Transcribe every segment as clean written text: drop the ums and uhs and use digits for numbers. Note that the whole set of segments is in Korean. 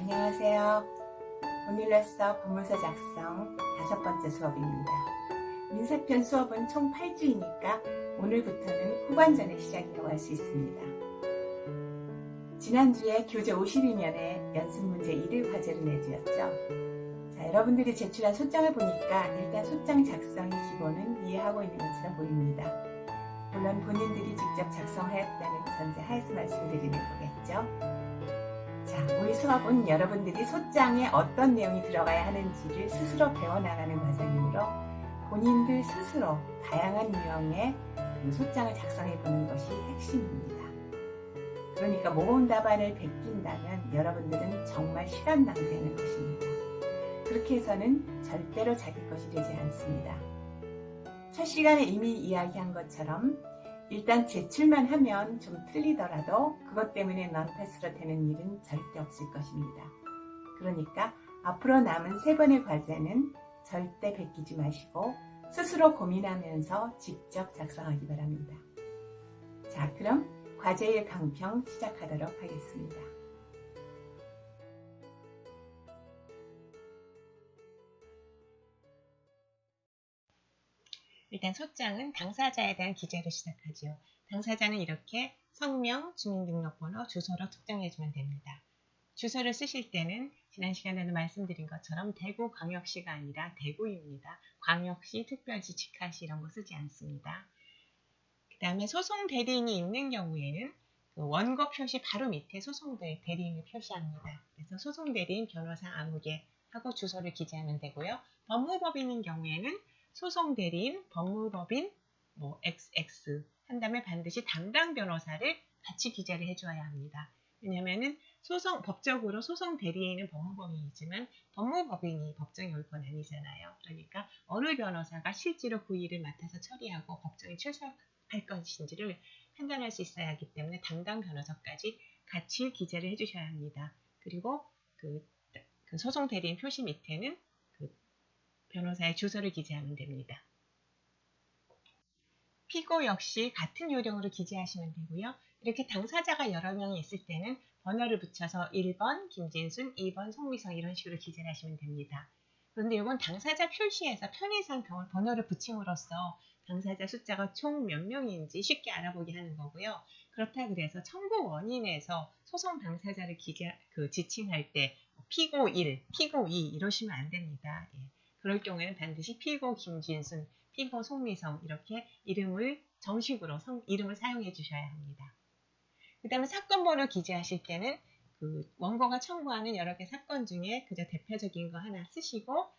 안녕하세요. 오늘로써 법문서 작성 5번째 수업입니다. 민사편 수업은 총 8주이니까 오늘부터는 후반전의 시작이라고 할 수 있습니다. 지난주에 교재 52면에 연습문제 1일 과제를 내드렸죠. 자, 여러분들이 제출한 소장을 보니까 일단 소장 작성의 기본은 이해하고 있는 것처럼 보입니다. 물론 본인들이 직접 작성하였다는 전제 하에서 말씀드리는 거겠죠. 자, 우리 수업은 여러분들이 소장에 어떤 내용이 들어가야 하는지를 스스로 배워나가는 과정이므로 본인들 스스로 다양한 유형의 소장을 작성해보는 것이 핵심입니다. 그러니까 모범 답안을 베낀다면 여러분들은 정말 시간 낭비하는 것입니다. 그렇게 해서는 절대로 자기 것이 되지 않습니다. 첫 시간에 이미 이야기한 것처럼 일단 제출만 하면 좀 틀리더라도 그것 때문에 넌패스로 되는 일은 절대 없을 것입니다. 그러니까 앞으로 남은 3번의 과제는 절대 베끼지 마시고 스스로 고민하면서 직접 작성하기 바랍니다. 자, 그럼 과제의 강평 시작하도록 하겠습니다. 일단 소장은 당사자에 대한 기재로 시작하죠. 당사자는 이렇게 성명, 주민등록번호, 주소로 특정해주면 됩니다. 주소를 쓰실 때는 지난 시간에도 말씀드린 것처럼 대구광역시가 아니라 대구입니다. 광역시, 특별시, 직하시 이런 거 쓰지 않습니다. 그 다음에 소송 대리인이 있는 경우에는 그 원고 표시 바로 밑에 소송 대리인을 표시합니다. 그래서 소송 대리인, 변호사, 아무개 하고 주소를 기재하면 되고요. 법무법인인 경우에는 소송 대리인, 법무법인, XX 한 다음에 반드시 담당 변호사를 같이 기재를 해줘야 합니다. 왜냐하면 법적으로 소송 대리인은 법무법인이지만 법무법인이 법정에 올 건 아니잖아요. 그러니까 어느 변호사가 실제로 그 일을 맡아서 처리하고 법정에 출석할 것인지를 판단할 수 있어야 하기 때문에 담당 변호사까지 같이 기재를 해주셔야 합니다. 그리고 그 소송 대리인 표시 밑에는 변호사의 주소를 기재하면 됩니다. 피고 역시 같은 요령으로 기재하시면 되고요. 이렇게 당사자가 여러 명이 있을 때는 번호를 붙여서 1번 김진순, 2번 송미성 이런 식으로 기재를 하시면 됩니다. 그런데 이건 당사자 표시에서 편의상 번호를 붙임으로써 당사자 숫자가 총 몇 명인지 쉽게 알아보게 하는 거고요. 그렇다 그래서 청구 원인에서 소송 당사자를 지칭할 때 피고 1, 피고 2 이러시면 안 됩니다. 예. 그럴 경우에는 반드시 피고 김진순, 피고 송미성 이렇게 이름을 정식으로 이름을 사용해 주셔야 합니다. 그 다음에 사건 번호 기재하실 때는 원고가 청구하는 여러 개 사건 중에 그저 대표적인 거 하나 쓰시고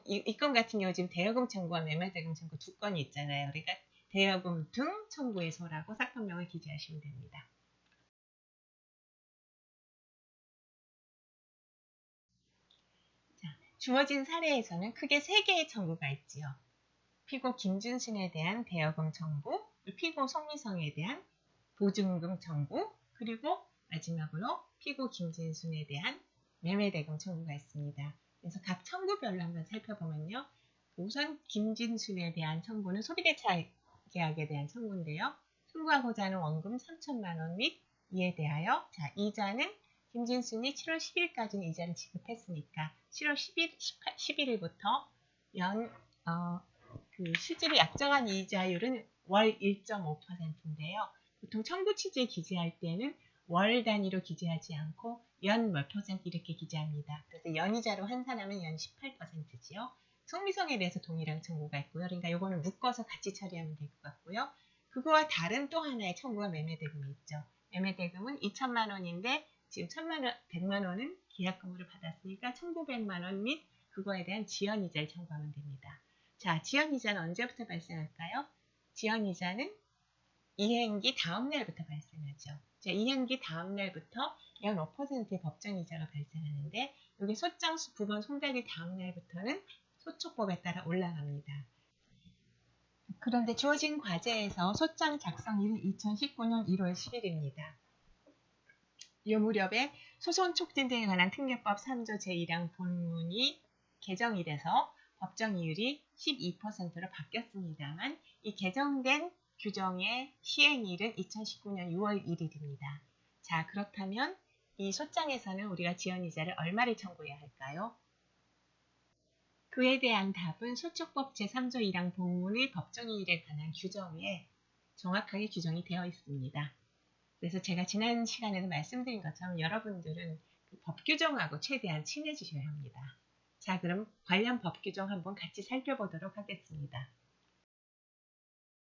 이 건 같은 경우 지금 대여금 청구와 매매대금 청구 2건이 있잖아요. 그러니까 대여금 등 청구의소라고 사건명을 기재하시면 됩니다. 주어진 사례에서는 크게 3개의 청구가 있지요. 피고 김준순에 대한 대여금 청구, 피고 송미성에 대한 보증금 청구, 그리고 마지막으로 피고 김진순에 대한 매매대금 청구가 있습니다. 그래서 각 청구별로 한번 살펴보면요. 우선 김진순에 대한 청구는 소비대차 계약에 대한 청구인데요. 청구하고자 하는 원금 3천만 원 및 이에 대하여 이자는 김진순이 7월 10일까지는 이자를 지급했으니까 7월 11일부터 실제로 약정한 이자율은 월 1.5%인데요. 보통 청구 취지에 기재할 때는 월 단위로 기재하지 않고 연 몇 % 이렇게 기재합니다. 그래서 연이자로 환산하면 연 18%지요. 송미성에 대해서 동일한 청구가 있고요. 그러니까 이거는 묶어서 같이 처리하면 될 것 같고요. 그거와 다른 또 하나의 청구가 매매대금이 있죠. 매매대금은 2천만 원인데 지금 100만 원은 계약금으로 받았으니까 1,900만 원 및 그거에 대한 지연이자를 청구하면 됩니다. 자, 지연이자는 언제부터 발생할까요? 지연이자는 이행기 다음 날부터 발생하죠. 자, 이행기 다음 날부터 연 5%의 법정이자가 발생하는데 여기 소장수 9번 송달일 다음 날부터는 소촉법에 따라 올라갑니다. 그런데 주어진 과제에서 소장 작성일은 2019년 1월 10일입니다. 이 무렵에 소송 촉진 등에 관한 특례법 3조 제1항 본문이 개정이 돼서 법정 이율이 12%로 바뀌었습니다만 이 개정된 규정의 시행일은 2019년 6월 1일입니다. 자, 그렇다면 이 소장에서는 우리가 지연이자를 얼마를 청구해야 할까요? 그에 대한 답은 소축법 제3조 1항 본문의 법정이율에 관한 규정에 정확하게 규정이 되어 있습니다. 그래서 제가 지난 시간에도 말씀드린 것처럼 여러분들은 그 법 규정하고 최대한 친해지셔야 합니다. 자, 그럼 관련 법 규정 한번 같이 살펴보도록 하겠습니다.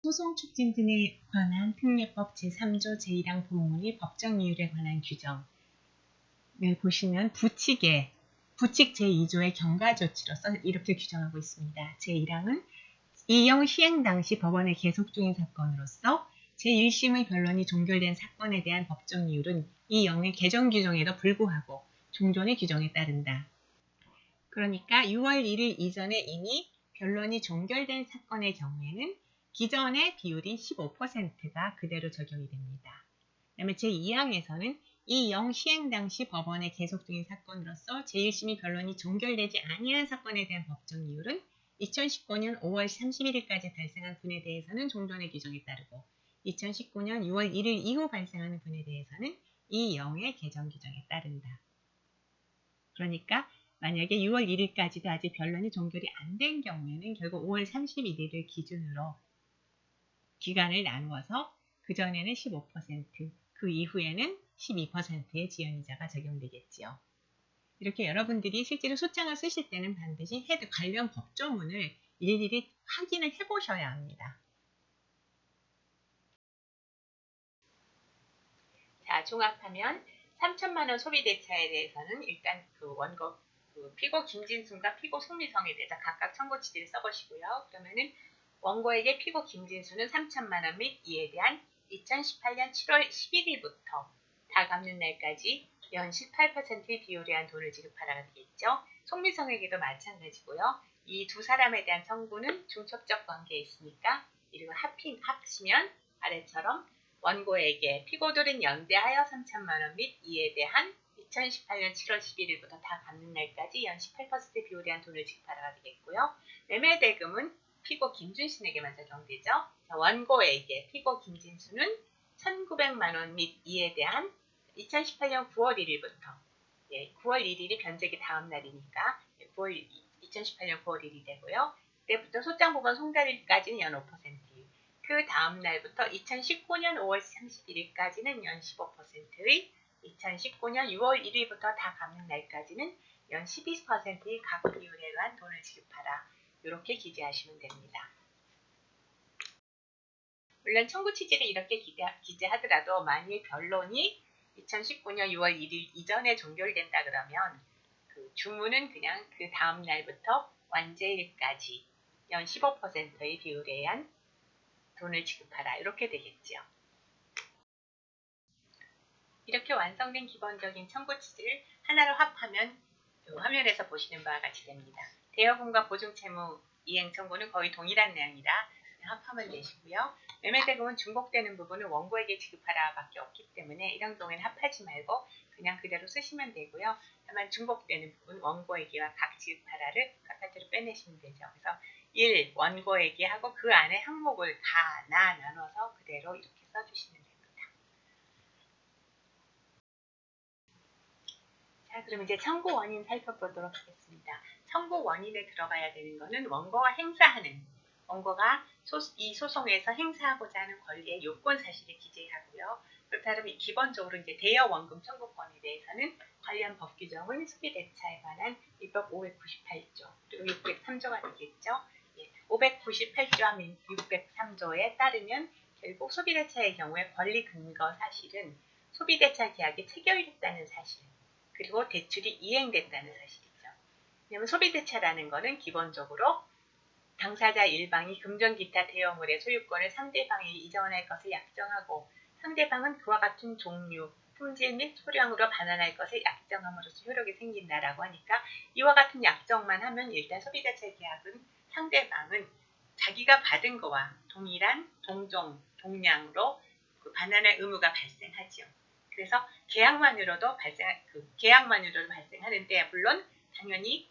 소송 촉진 등에 관한 특례법 제3조 제1항 본문의 법정이율에 관한 규정을 보시면 부칙 제2조의 경과조치로서 이렇게 규정하고 있습니다. 제1항은 이영 시행 당시 법원에 계속 중인 사건으로서 제1심의 변론이 종결된 사건에 대한 법정 이율은 이 영의 개정 규정에도 불구하고 종전의 규정에 따른다. 그러니까 6월 1일 이전에 이미 변론이 종결된 사건의 경우에는 기존의 비율인 15%가 그대로 적용이 됩니다. 그다음에 제2항에서는 이 영 시행 당시 법원에 계속 중인 사건으로서 제1심의 변론이 종결되지 아니한 사건에 대한 법정 이율은 2019년 5월 31일까지 발생한 분에 대해서는 종전의 규정에 따르고 2019년 6월 1일 이후 발생하는 분에 대해서는 이 영의 개정 규정에 따른다. 그러니까 만약에 6월 1일까지도 아직 변론이 종결이 안 된 경우에는 결국 5월 31일을 기준으로 기간을 나누어서 그전에는 15%, 그 이후에는 12%의 지연이자가 적용되겠지요. 이렇게 여러분들이 실제로 소장을 쓰실 때는 반드시 관련 법조문을 일일이 확인을 해보셔야 합니다. 자, 종합하면 3천만 원 소비대차에 대해서는 일단 그 원고 피고 김진순과 피고 송미성에 대해서 각각 청구 취지를 써보시고요. 그러면은 원고에게 피고 김진순은 3천만 원 및 이에 대한 2018년 7월 11일부터 다 갚는 날까지 연 18%의 비율에 한 돈을 지급하라가 되겠죠. 송미성에게도 마찬가지고요. 이 두 사람에 대한 청구는 중첩적 관계에 있으니까 이리고 합치면 아래처럼 원고에게 피고들은 연대하여 3천만 원 및 이에 대한 2018년 7월 11일부터 다 갚는 날까지 연 18% 비율에 한 돈을 지급하라가 되겠고요. 매매대금은 피고 김준신에게만 적용되죠. 원고에게 피고 김진수는 1,900만 원 및 이에 대한 2018년 9월 1일부터 9월 1일이 변제기 다음 날이니까 2018년 9월 1일이 되고요. 그때부터 소장법원 송달일까지는 연 5%, 그 다음 날부터 2019년 5월 31일까지는 연 15%의 2019년 6월 1일부터 다 갚는 날까지는 연 12%의 각 비율에 관한 돈을 지급하라. 이렇게 기재하시면 됩니다. 물론 청구 취지를 이렇게 기재하더라도 만일 변론이 2019년 6월 1일 이전에 종결된다 그러면 그 주문은 그냥 그 다음 날부터 완제일까지 연 15%의 비율에 의한 돈을 지급하라. 이렇게 되겠죠. 이렇게 완성된 기본적인 청구 취지를 하나로 합하면 화면에서 보시는 바와 같이 됩니다. 대여금과 보증채무 이행 청구는 거의 동일한 내용이라 합하면 되시고요. 매매대금은 중복되는 부분은 원고에게 지급하라 밖에 없기 때문에 이런 경우에는 합하지 말고 그냥 그대로 쓰시면 되고요. 다만 중복되는 부분 원고에게와 각 지급하라를 바깥으로 빼내시면 되죠. 그래서 1. 원고에게 하고 그 안에 항목을 다 나눠서 그대로 이렇게 써주시면 됩니다. 자, 그럼 이제 청구 원인 살펴보도록 하겠습니다. 청구 원인에 들어가야 되는 것은 원고가 이 소송에서 행사하고자 하는 권리의 요건 사실을 기재하고요. 그렇다면 기본적으로 이제 대여 원금 청구권에 대해서는 관련 법 규정은 소비대차에 관한 입법 598조 그리고 603조가 되겠죠. 598조와 603조에 따르면 결국 소비대차의 경우에 권리 근거 사실은 소비대차 계약이 체결됐다는 사실 그리고 대출이 이행됐다는 사실이죠. 왜냐하면 소비대차라는 것은 기본적으로 당사자 일방이 금전기타 대여물의 소유권을 상대방에게 이전할 것을 약정하고 상대방은 그와 같은 종류, 품질 및 소량으로 반환할 것을 약정함으로써 효력이 생긴다라고 하니까 이와 같은 약정만 하면 일단 소비대차 계약은 상대방은 자기가 받은 거와 동일한 동량으로 그 반환할 의무가 발생하죠. 그래서 계약만으로도 발생하는데 물론 당연히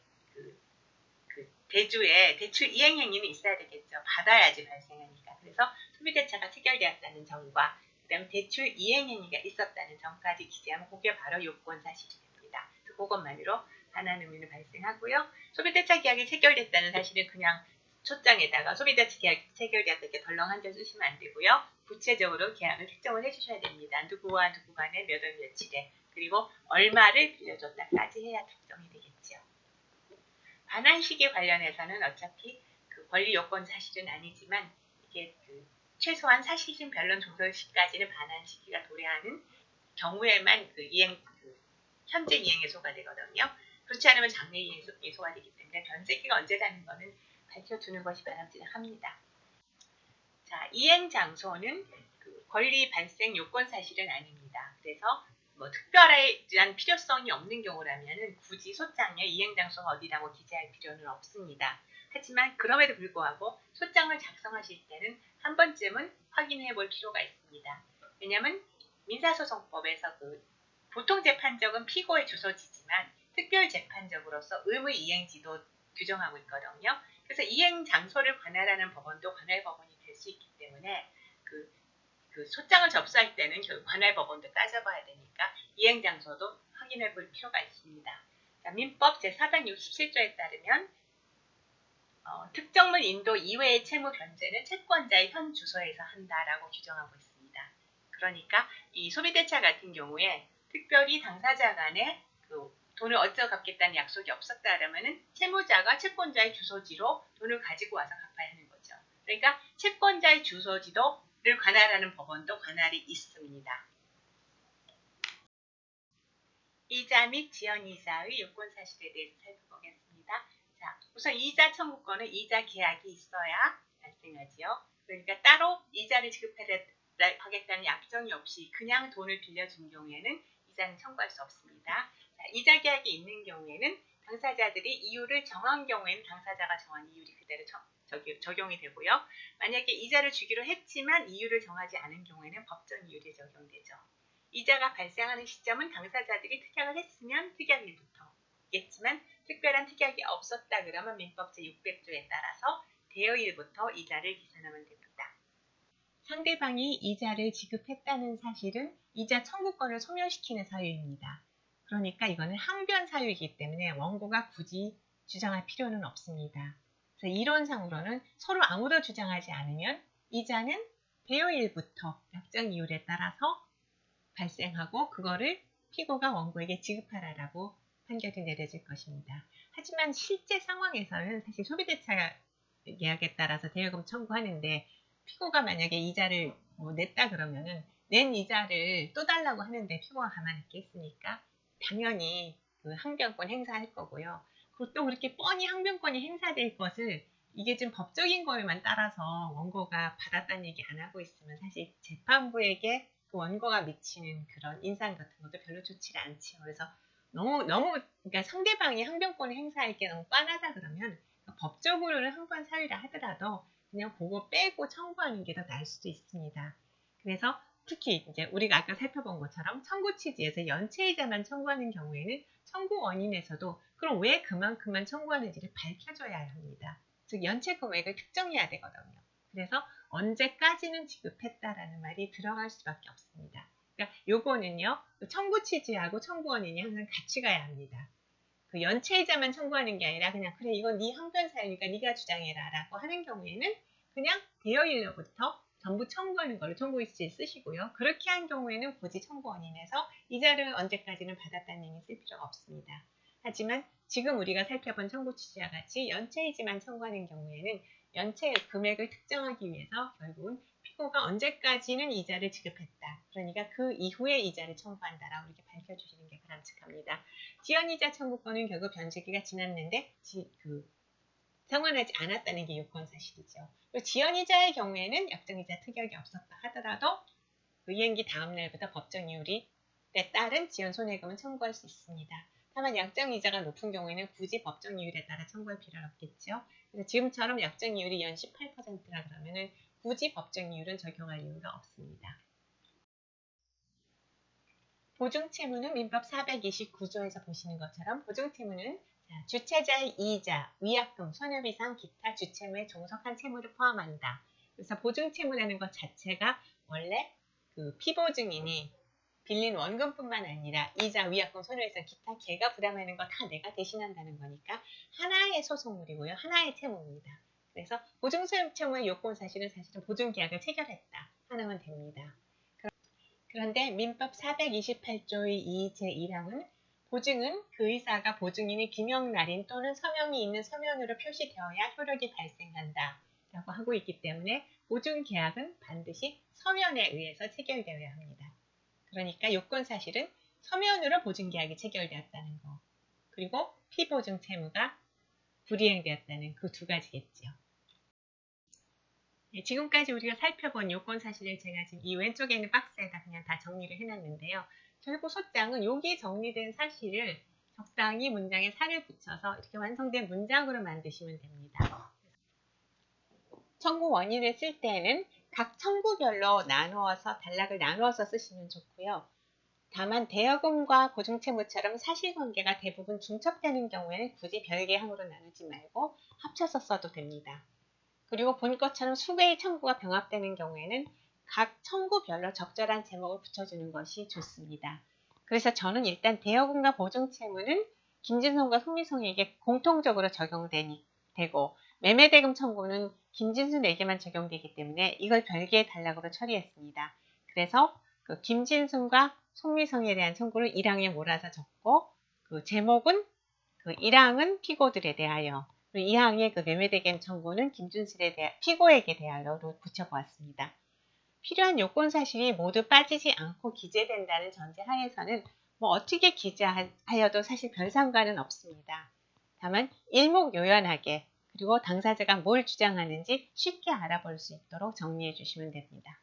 대주에 대출 이행 행위는 있어야 되겠죠. 받아야지 발생하니까. 그래서 소비대차가 체결되었다는 점과 그다음 대출 이행 행위가 있었다는 점까지 기재하면 그게 바로 요건 사실이 됩니다. 그것만으로 반환 의무는 발생하고요. 소비대차 계약이 체결됐다는 사실은 그냥 초장에다가 소비대차 계약이 체결되었다 이렇게 덜렁 한 줄 쓰시면 안 되고요. 구체적으로 계약을 특정을 해주셔야 됩니다. 누구와 누구 간에 몇 월 며칠에 그리고 얼마를 빌려줬다까지 해야 특정이 되겠죠. 반환 시기 관련해서는 어차피 그 권리 요건 사실은 아니지만 이게 그 최소한 사실심 변론 종설 시까지는 반환 시기가 도래하는 경우에만 그 현재 이행에 소가되거든요. 그렇지 않으면 장래 이행에 소가되기 때문에 변제기가 언제라는 거는 밝혀두는 것이 바람직합니다. 자, 이행 장소는 그 권리 발생 요건 사실은 아닙니다. 그래서 뭐 특별한 필요성이 없는 경우라면은 굳이 소장에 이행 장소가 어디라고 기재할 필요는 없습니다. 하지만 그럼에도 불구하고 소장을 작성하실 때는 한 번쯤은 확인해 볼 필요가 있습니다. 왜냐하면 민사소송법에서 그 보통 재판적은 피고의 주소지지만 특별 재판적으로서 의무 이행지도 규정하고 있거든요. 그래서 이행 장소를 관할하는 법원도 관할 법원이 될 수 있기 때문에 그 소장을 접수할 때는 결국 관할 법원도 따져봐야 되니까 이행 장소도 확인해 볼 필요가 있습니다. 자, 민법 제467조에 따르면 특정물 인도 이외의 채무 변제는 채권자의 현 주소에서 한다라고 규정하고 있습니다. 그러니까 이 소비대차 같은 경우에 특별히 당사자 간에 그 돈을 어디서 갚겠다는 약속이 없었다 그러면은 채무자가 채권자의 주소지로 돈을 가지고 와서 갚아야 하는 거죠. 그러니까 채권자의 주소지도를 관할하는 법원도 관할이 있습니다. 이자 및 지연이자의 요건 사실에 대해서 살펴보겠습니다. 자, 우선 이자 청구권은 이자 계약이 있어야 발생하지요. 그러니까 따로 이자를 지급하겠다는 약정이 없이 그냥 돈을 빌려준 경우에는 이자는 청구할 수 없습니다. 자, 이자 계약이 있는 경우에는 당사자들이 이유를 정한 경우에는 당사자가 정한 이율이 그대로 적용이 되고요. 만약에 이자를 주기로 했지만 이유를 정하지 않은 경우에는 법정 이율이 적용되죠. 이자가 발생하는 시점은 당사자들이 특약을 했으면 특약일부터겠지만 특별한 특약이 없었다 그러면 민법 제600조에 따라서 대여일부터 이자를 계산하면 됩니다. 상대방이 이자를 지급했다는 사실은 이자 청구권을 소멸시키는 사유입니다. 그러니까 이거는 항변 사유이기 때문에 원고가 굳이 주장할 필요는 없습니다. 그래서 이론상으로는 서로 아무도 주장하지 않으면 이자는 대여일부터 약정 이율에 따라서 발생하고 그거를 피고가 원고에게 지급하라라고 판결이 내려질 것입니다. 하지만 실제 상황에서는 사실 소비대차 계약에 따라서 대여금 청구하는데 피고가 만약에 이자를 냈다 그러면은 낸 이자를 또 달라고 하는데 피고가 가만히 있겠습니까? 당연히 그 항변권 행사할 거고요. 그리고 또 그렇게 뻔히 항변권이 행사될 것을 이게 좀 법적인 거에만 따라서 원고가 받았다는 얘기 안 하고 있으면 사실 재판부에게 그 원고가 미치는 그런 인상 같은 것도 별로 좋지가 않죠. 그래서 너무 그러니까 상대방이 항변권을 행사할 게 너무 뻔하다 그러면 법적으로는 항변 사유라 하더라도 그냥 그거 빼고 청구하는 게 더 나을 수도 있습니다. 그래서 특히 이제 우리가 아까 살펴본 것처럼 청구 취지에서 연체이자만 청구하는 경우에는 청구 원인에서도 그럼 왜 그만큼만 청구하는지를 밝혀줘야 합니다. 즉 연체 금액을 특정해야 되거든요. 그래서 언제까지는 지급했다라는 말이 들어갈 수밖에 없습니다. 그러니까 요거는요, 청구 취지하고 청구 원인이 항상 같이 가야 합니다. 그 연체이자만 청구하는 게 아니라 그냥 그래 이건 네 항변 사유니까 네가 주장해라라고 하는 경우에는 그냥 대여일로부터 전부 청구하는 걸로 청구일지 쓰시고요. 그렇게 한 경우에는 굳이 청구 원인에서 이자를 언제까지는 받았다는 얘기 쓸 필요가 없습니다. 하지만 지금 우리가 살펴본 청구 취지와 같이 연체이자만 청구하는 경우에는 연체 금액을 특정하기 위해서 결국은 피고가 언제까지는 이자를 지급했다. 그러니까 그 이후에 이자를 청구한다라고 이렇게 밝혀주시는 게 바람직합니다. 지연이자 청구권은 결국 변제기가 지났는데 상환하지 않았다는 게 요건 사실이죠. 지연이자의 경우에는 약정이자 특약이 없었다 하더라도 그 이행기 다음 날부터 법정 이율에 따른 지연 손해금은 청구할 수 있습니다. 다만 약정이자가 높은 경우에는 굳이 법정 이율에 따라 청구할 필요는 없겠죠. 그래서 지금처럼 약정 이율이 연 18%라 그러면은 굳이 법정 이율은 적용할 이유가 없습니다. 보증채무는 민법 429조에서 보시는 것처럼 보증채무는 주체자의 이자, 위약금, 손해배상, 기타 주채무에 종속한 채무를 포함한다. 그래서 보증채무라는 것 자체가 원래 그 피보증인이 빌린 원금뿐만 아니라 이자, 위약금, 손해배상, 기타 걔가 부담하는 거 다 내가 대신한다는 거니까 하나의 소송물이고요. 하나의 채무입니다. 그래서 보증소유채무의 요건 사실은 보증계약을 체결했다 하나면 됩니다. 그런데 민법 428조의 2 제1항은 보증은 그 의사가 보증인이 기명날인 또는 서명이 있는 서면으로 표시되어야 효력이 발생한다 라고 하고 있기 때문에 보증계약은 반드시 서면에 의해서 체결되어야 합니다. 그러니까 요건사실은 서면으로 보증계약이 체결되었다는 거, 그리고 피보증 채무가 불이행되었다는 그 두 가지겠죠. 네, 지금까지 우리가 살펴본 요건사실을 제가 지금 이 왼쪽에 있는 박스에다 그냥 다 정리를 해놨는데요. 결국 소장은 여기 정리된 사실을 적당히 문장에 살을 붙여서 이렇게 완성된 문장으로 만드시면 됩니다. 청구 원인을 쓸 때는 각 청구별로 단락을 나누어서 쓰시면 좋고요. 다만 대여금과 보증채무처럼 사실관계가 대부분 중첩되는 경우에는 굳이 별개 항으로 나누지 말고 합쳐서 써도 됩니다. 그리고 본 것처럼 수개의 청구가 병합되는 경우에는 각 청구별로 적절한 제목을 붙여주는 것이 좋습니다. 그래서 저는 일단 대여금과 보증채무는 김진성과 송미성에게 공통적으로 적용되고 매매대금 청구는 김진순에게만 적용되기 때문에 이걸 별개의 단락으로 처리했습니다. 그래서 그 김진순과 송미성에 대한 청구를 1항에 몰아서 적고 그 제목은 그 1항은 피고들에 대하여 그리고 2항의 그 매매대금 청구는 피고에게 대하여로 붙여보았습니다. 필요한 요건 사실이 모두 빠지지 않고 기재된다는 전제 하에서는 어떻게 기재하여도 사실 별 상관은 없습니다. 다만 일목요연하게 그리고 당사자가 뭘 주장하는지 쉽게 알아볼 수 있도록 정리해 주시면 됩니다.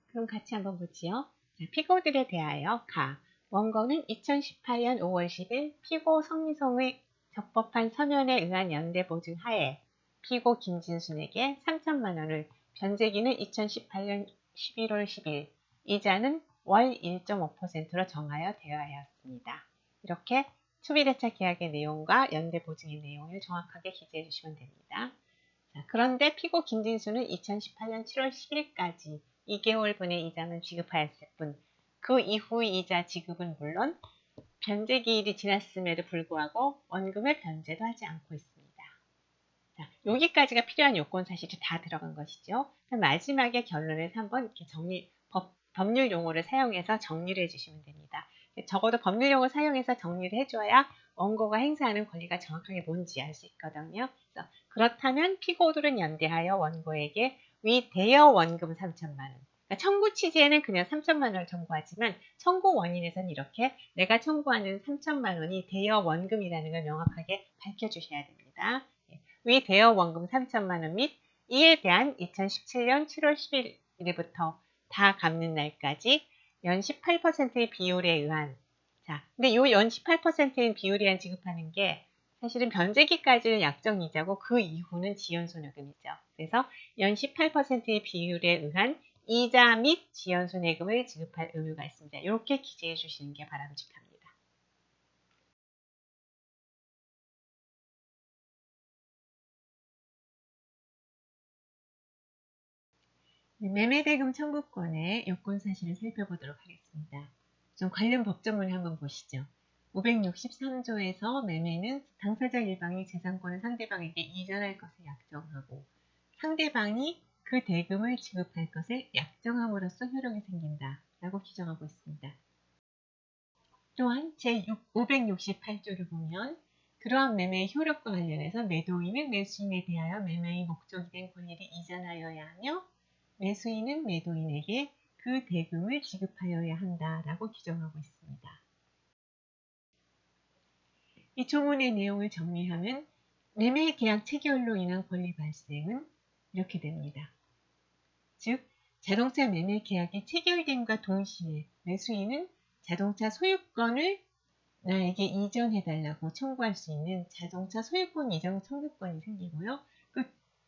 그럼 같이 한번 보지요. 피고들에 대하여 원고는 2018년 5월 10일 피고 성미성의 적법한 서면에 의한 연대보증 하에 피고 김진순에게 3천만 원을, 변제기는 2018년 11월 10일, 이자는 월 1.5%로 정하여 대여하였습니다. 이렇게 초비대차 계약의 내용과 연대보증의 내용을 정확하게 기재해 주시면 됩니다. 그런데 피고 김진수는 2018년 7월 10일까지 2개월분의 이자는 지급하였을 뿐 그 이후의 이자 지급은 물론 변제기일이 지났음에도 불구하고 원금을 변제도 하지 않고 있습니다. 자, 여기까지가 필요한 요건 사실이 다 들어간 것이죠. 마지막에 결론에서 한번 이렇게 법률 용어를 사용해서 정리를 해주시면 됩니다. 적어도 법률 용어 사용해서 정리를 해줘야 원고가 행사하는 권리가 정확하게 뭔지 알 수 있거든요. 그래서 그렇다면 피고들은 연대하여 원고에게 위 대여 원금 3천만 원. 그러니까 청구 취지에는 그냥 3천만 원을 청구하지만 청구 원인에서는 이렇게 내가 청구하는 3천만 원이 대여 원금이라는 걸 명확하게 밝혀주셔야 됩니다. 위 대여 원금 3천만 원 및 이에 대한 2017년 7월 11일부터 다 갚는 날까지 연 18%의 비율에 의한 근데 요 연 18%인 비율에 의한 지급하는 게 사실은 변제기까지는 약정이자고 그 이후는 지연손해금이죠. 그래서 연 18%의 비율에 의한 이자 및 지연손해금을 지급할 의무가 있습니다. 이렇게 기재해 주시는 게 바람직합니다. 매매대금 청구권의 요건사실을 살펴보도록 하겠습니다. 좀 관련 법조문을 한번 보시죠. 563조에서 매매는 당사자 일방이 재산권을 상대방에게 이전할 것을 약정하고 상대방이 그 대금을 지급할 것을 약정함으로써 효력이 생긴다 라고 규정하고 있습니다. 또한 제568조를 보면 그러한 매매의 효력과 관련해서 매도인은 매수인에 대하여 매매의 목적이 된 권리를 이전하여야 하며 매수인은 매도인에게 그 대금을 지급하여야 한다라고 규정하고 있습니다. 이 조문의 내용을 정리하면 매매 계약 체결로 인한 권리 발생은 이렇게 됩니다. 즉, 자동차 매매 계약이 체결됨과 동시에 매수인은 자동차 소유권을 나에게 이전해달라고 청구할 수 있는 자동차 소유권 이전 청구권이 생기고요. 그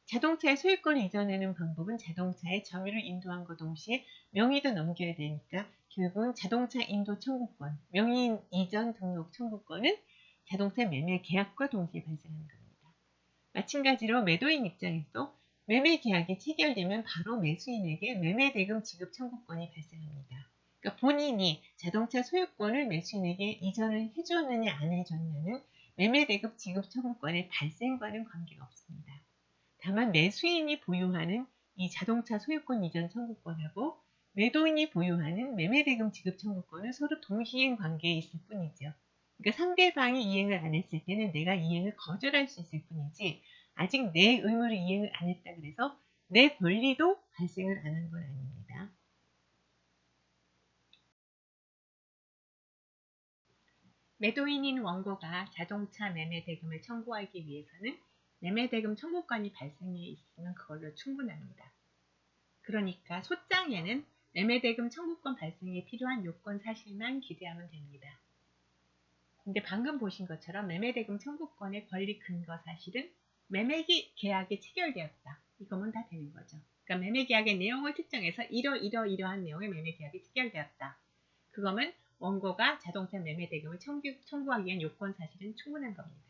자동차의 소유권을 이전하는 방법은 자동차의 점유를 인도함과 동시에 명의도 넘겨야 되니까 결국은 자동차 인도 청구권, 명의 이전 등록 청구권은 자동차 매매 계약과 동시에 발생하는 겁니다. 마찬가지로 매도인 입장에서 매매 계약이 체결되면 바로 매수인에게 매매대금 지급 청구권이 발생합니다. 그러니까 본인이 자동차 소유권을 매수인에게 이전을 해줬느냐 안 해줬느냐는 매매대금 지급 청구권의 발생과는 관계가 없습니다. 다만 매수인이 보유하는 이 자동차 소유권 이전 청구권하고 매도인이 보유하는 매매대금 지급 청구권은 서로 동시행 관계에 있을 뿐이죠. 그러니까 상대방이 이행을 안 했을 때는 내가 이행을 거절할 수 있을 뿐이지 아직 내 의무를 이행을 안 했다 그래서 내 권리도 발생을 안 한 건 아닙니다. 매도인인 원고가 자동차 매매대금을 청구하기 위해서는 매매대금 청구권이 발생해 있으면 그걸로 충분합니다. 그러니까 소장에는 매매대금 청구권 발생에 필요한 요건 사실만 기재하면 됩니다. 근데 방금 보신 것처럼 매매대금 청구권의 권리 근거 사실은 매매계약이 체결되었다. 이거면 다 되는 거죠. 그러니까 매매계약의 내용을 특정해서 이러한 내용의 매매계약이 체결되었다. 그거면 원고가 자동차 매매대금을 청구하기 위한 요건 사실은 충분한 겁니다.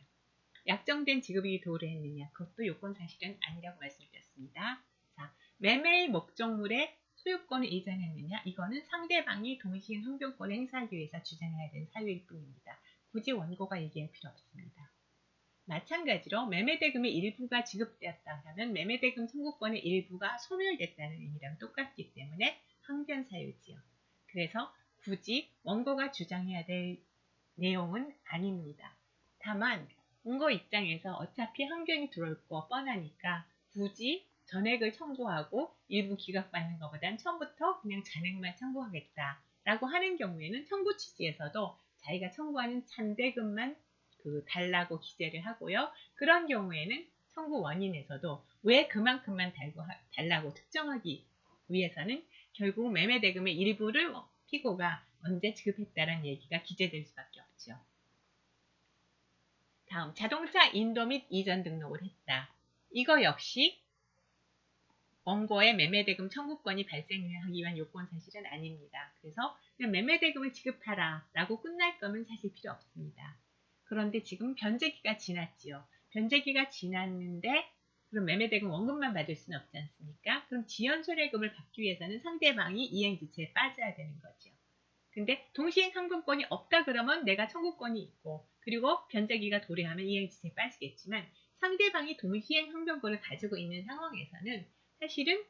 약정된 지급이 도래했느냐, 그것도 요건 사실은 아니라고 말씀드렸습니다. 자, 매매의 목적물에 소유권을 이전했느냐, 이거는 상대방이 동시행 항변권을 행사하기 위해서 주장해야 되는 사유일 뿐입니다. 굳이 원고가 얘기할 필요 없습니다. 마찬가지로 매매대금의 일부가 지급되었다 하면 매매대금 청구권의 일부가 소멸됐다는 의미랑 똑같기 때문에 항변 사유지요. 그래서 굳이 원고가 주장해야 될 내용은 아닙니다. 다만 원고 입장에서 어차피 항변이 들어올 거 뻔하니까 굳이 전액을 청구하고 일부 기각받는 것보단 처음부터 그냥 잔액만 청구하겠다라고 하는 경우에는 청구 취지에서도 자기가 청구하는 잔대금만 달라고 기재를 하고요. 그런 경우에는 청구 원인에서도 왜 그만큼만 달라고 특정하기 위해서는 결국 매매대금의 일부를 피고가 언제 지급했다는 얘기가 기재될 수밖에 없죠. 다음, 자동차 인도 및 이전 등록을 했다. 이거 역시 원고의 매매대금 청구권이 발생하기 위한 요건 사실은 아닙니다. 그래서 그냥 매매대금을 지급하라 라고 끝날 거면 사실 필요 없습니다. 그런데 지금 변제기가 지났지요. 변제기가 지났는데 그럼 매매대금 원금만 받을 수는 없지 않습니까? 그럼 지연손해금을 받기 위해서는 상대방이 이행지체에 빠져야 되는 거죠. 근데 동시행 항변권이 없다 그러면 내가 청구권이 있고 그리고 변제기가 도래하면 이행지체에 빠지겠지만 상대방이 동시행 항변권을 가지고 있는 상황에서는 사실은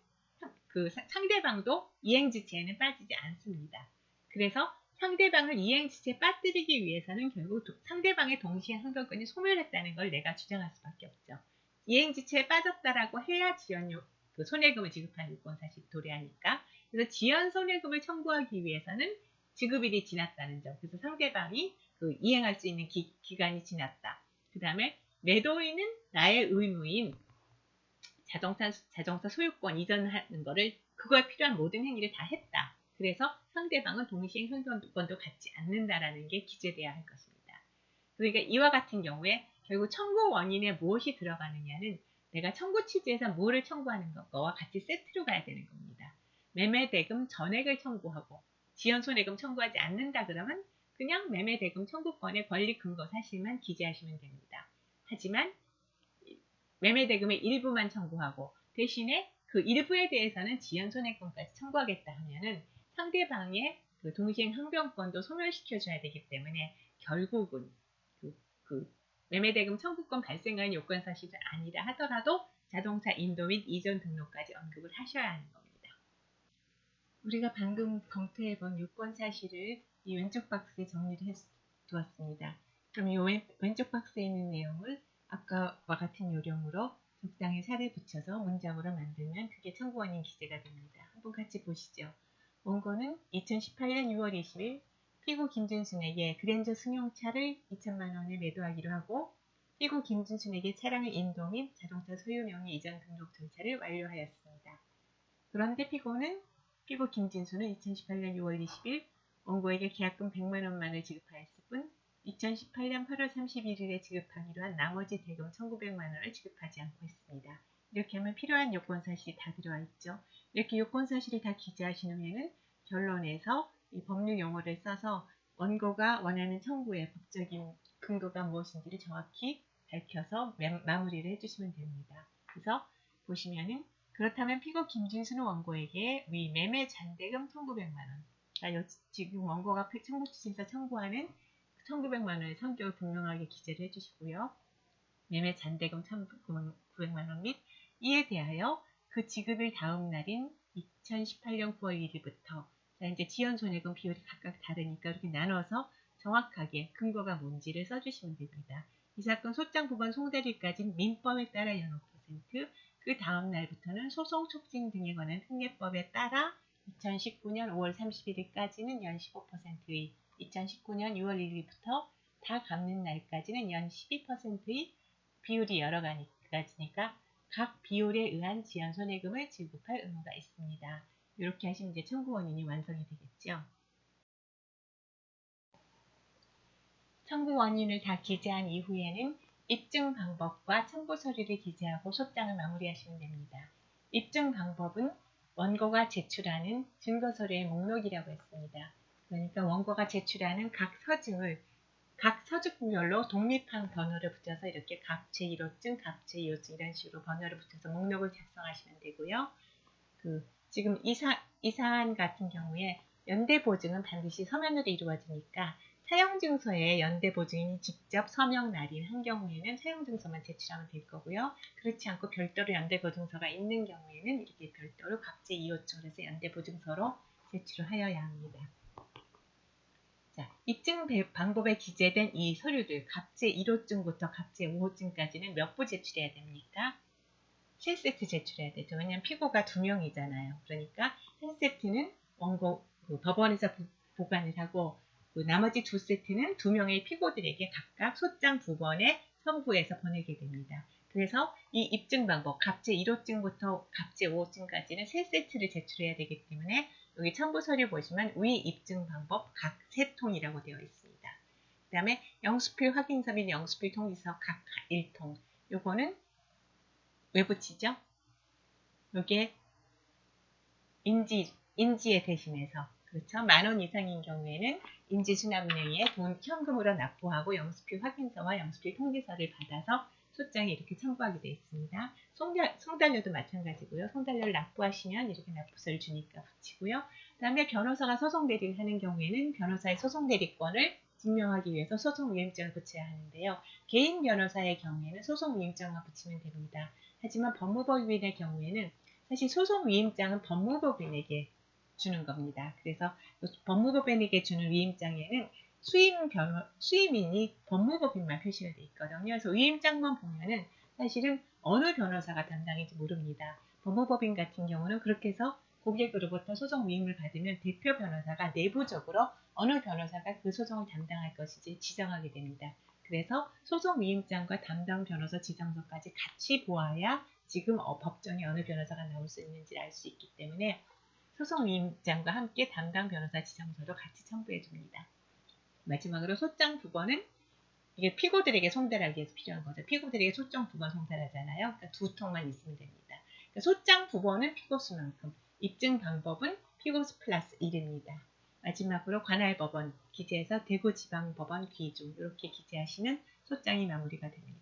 상대방도 이행지체에는 빠지지 않습니다. 그래서 상대방을 이행지체에 빠뜨리기 위해서는 결국 상대방의 동시행 항변권이 소멸했다는 걸 내가 주장할 수밖에 없죠. 이행지체에 빠졌다라고 해야 손해금을 지급하는 요건 사실 도래하니까. 그래서 지연 손해금을 청구하기 위해서는 지급일이 지났다는 점. 그래서 상대방이 이행할 수 있는 기간이 지났다. 그 다음에 매도인은 나의 의무인 자동차 소유권 이전하는 거를 그거에 필요한 모든 행위를 다 했다. 그래서 상대방은 동시행 항변권도 갖지 않는다라는 게 기재돼야 할 것입니다. 그러니까 이와 같은 경우에 결국 청구 원인에 무엇이 들어가느냐는 내가 청구 취지에서 뭐를 청구하는 것과 같이 세트로 가야 되는 겁니다. 매매대금 전액을 청구하고 지연손해금 청구하지 않는다 그러면 그냥 매매대금 청구권의 권리 근거 사실만 기재하시면 됩니다. 하지만 매매대금의 일부만 청구하고 대신에 그 일부에 대해서는 지연손해금까지 청구하겠다 하면은 상대방의 동시행 항변권도 소멸시켜줘야 되기 때문에 결국은 매매대금 청구권 발생하는 요건 사실은 아니라 하더라도 자동차 인도 및 이전 등록까지 언급을 하셔야 하는 겁니다. 우리가 방금 검토해본 요건 사실을 이 왼쪽 박스에 정리를 해 두었습니다. 그럼 이 왼쪽 박스에 있는 내용을 아까와 같은 요령으로 적당히 살을 붙여서 문장으로 만들면 그게 청구원인 기재가 됩니다. 한번 같이 보시죠. 원고는 2018년 6월 20일 피고 김준순에게 그랜저 승용차를 2천만 원에 매도하기로 하고 피고 김준순에게 차량의 인도 및 자동차 소유 명의 이전 등록 절차를 완료하였습니다. 그런데 피고 김진수는 2018년 6월 20일 원고에게 계약금 100만 원만을 지급하였을 뿐 2018년 8월 31일에 지급하기로 한 나머지 대금 1,900만 원을 지급하지 않고 있습니다. 이렇게 하면 필요한 요건사실이 다 들어와 있죠. 이렇게 요건사실을 다 기재하신 후에는 결론에서 이 법률 용어를 써서 원고가 원하는 청구의 법적인 근거가 무엇인지를 정확히 밝혀서 마무리를 해주시면 됩니다. 그래서 보시면은 그렇다면 피고 김진수는 원고에게 위 매매 잔대금 1,900만 원. 그러니까 지금 원고가 청구취소에서 청구하는 1,900만 원의 성격을 분명하게 기재를 해주시고요. 매매 잔대금 1,900만 원 및 이에 대하여 그 지급일 다음 날인 2018년 9월 1일부터 자, 이제 지연손해금 비율이 각각 다르니까 이렇게 나눠서 정확하게 근거가 뭔지를 써주시면 됩니다. 이 사건 소장 부번 송달일까지는 민법에 따라 연 5%, 그 다음 날부터는 소송 촉진 등에 관한 특례법에 따라 2019년 5월 31일까지는 연 15%의, 2019년 6월 1일부터 다 갚는 날까지는 연 12%의 비율이 여러 가지니까 각 비율에 의한 지연손해금을 지급할 의무가 있습니다. 이렇게 하시면 이제 청구 원인이 완성이 되겠죠. 청구 원인을 다 기재한 이후에는 입증 방법과 청구 서류를 기재하고 소장을 마무리하시면 됩니다. 입증 방법은 원고가 제출하는 증거 서류의 목록이라고 했습니다. 그러니까 원고가 제출하는 각 서적별로 독립한 번호를 붙여서 이렇게 갑 제1호증, 갑 제2호증 이런 식으로 번호를 붙여서 목록을 작성하시면 되고요. 지금 이 사안 같은 경우에 연대보증은 반드시 서면으로 이루어지니까 사용증서에 연대보증인이 직접 서명 날인 한 경우에는 사용증서만 제출하면 될 거고요. 그렇지 않고 별도로 연대보증서가 있는 경우에는 이렇게 별도로 갑제 2호증을 해서 연대보증서로 제출을 하여야 합니다. 자, 입증 방법에 기재된 이 서류들 갑제 1호증부터 갑제 5호증까지는 몇 부 제출해야 됩니까? 3세트 제출해야 되죠. 왜냐하면 피고가 2명이잖아요. 그러니까 한 세트는 원고 법원에서 보관을 하고 나머지 2세트는 2명의 피고들에게 각각 소장 2번에 선부해서 보내게 됩니다. 그래서 이 입증 방법 갑제 1호증부터 갑제 5호증까지는 3세트를 제출해야 되기 때문에 여기 첨부 서류 보시면 위 입증 방법 각 3통이라고 되어 있습니다. 그 다음에 영수필 확인서 및 영수필 통지서 각 1통. 요거는 왜 붙이죠? 요게 인지에 대신해서 그렇죠. 10,000원 이상인 경우에는 인지수납은행에 현금으로 납부하고 영수필 확인서와 영수필 통지서를 받아서 소장에 이렇게 첨부하게 되어 있습니다. 송달료도 마찬가지고요. 송달료를 납부하시면 이렇게 납부서를 주니까 붙이고요. 그 다음에 변호사가 소송 대리를 하는 경우에는 변호사의 소송 대리권을 증명하기 위해서 소송 위임장을 붙여야 하는데요. 개인 변호사의 경우에는 소송 위임장만 붙이면 됩니다. 하지만 법무법인의 경우에는 사실 소송 위임장은 법무법인에게 주는 겁니다. 그래서 법무법인에게 주는 위임장에는 수임인이 법무법인만 표시가 되어 있거든요. 그래서 위임장만 보면은 사실은 어느 변호사가 담당인지 모릅니다. 법무법인 같은 경우는 그렇게 해서 고객으로부터 소송 위임을 받으면 대표 변호사가 내부적으로 어느 변호사가 그 소송을 담당할 것인지 지정하게 됩니다. 그래서 소송 위임장과 담당 변호사 지정서까지 같이 보아야 지금 법정에 어느 변호사가 나올 수 있는지 알 수 있기 때문에 소송 위임장과 함께 담당 변호사 지정서도 같이 첨부해 줍니다. 마지막으로 소장 2번은 이게 피고들에게 송달하기 위해서 필요한 거죠. 피고들에게 소장 2번 송달하잖아요. 그러니까 2통만 있으면 됩니다. 그러니까 소장 2번은 피고수만큼, 입증 방법은 피고수 플러스 1입니다. 마지막으로 관할 법원 기재해서 대구지방법원 귀중 이렇게 기재하시면 소장이 마무리가 됩니다.